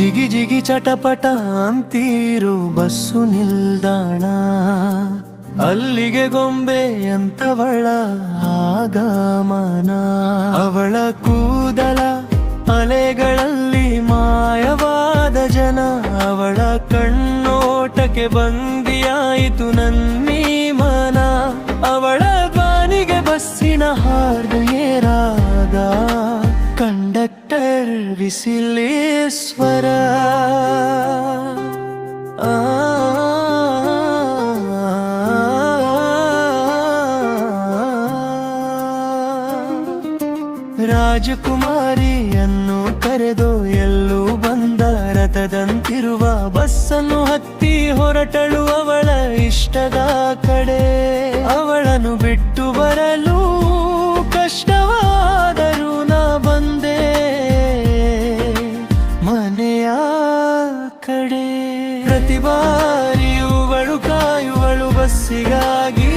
ಜಿಗಿ ಜಿಗಿ ಚಟಪಟ ಅಂತೀರು ಬಸ್ಸು ನಿಲ್ದಾಣ, ಅಲ್ಲಿಗೆ ಗೊಂಬೆ ಅಂತವಳ ಆಗಮನ. ಅವಳ ಕೂದಲ ಅಲೆಗಳಲ್ಲಿ ಮಾಯವಾದ ಜನ, ಅವಳ ಕಣ್ಣೋಟಕ್ಕೆ ಬಂದಿಯಾಯಿತು ನನ್ನೀ ಮನ. ಅವಳ ಧ್ವನಿಗೆ ಬಸ್ಸಿನ ಹಾರ್ದು ಏರಾದ ಕಂಡಕ್ಟರ್ ವಿಸಿಲೇಶ್ವರ. ರಾಜಕುಮಾರಿಯನ್ನು ಕರೆದು ಎಲ್ಲೂ ಬಂದ ರಥದಂತಿರುವ ಬಸ್ಸನ್ನು ಹತ್ತಿ ಹೊರಟಳು ಅವಳ ಇಷ್ಟದ ಕಡೆ. ಅವಳನ್ನು ಬಿಟ್ಟು ಬರಲು ಕಷ್ಟವಾದರೂ ನಾ ಬಂದೆ ಮನೆಯ ಕಡೆ. ಪ್ರತಿ ಬಾರಿಯುವಳು ಕಾಯುವಳು ಬಸ್ಸಿಗಾಗಿ,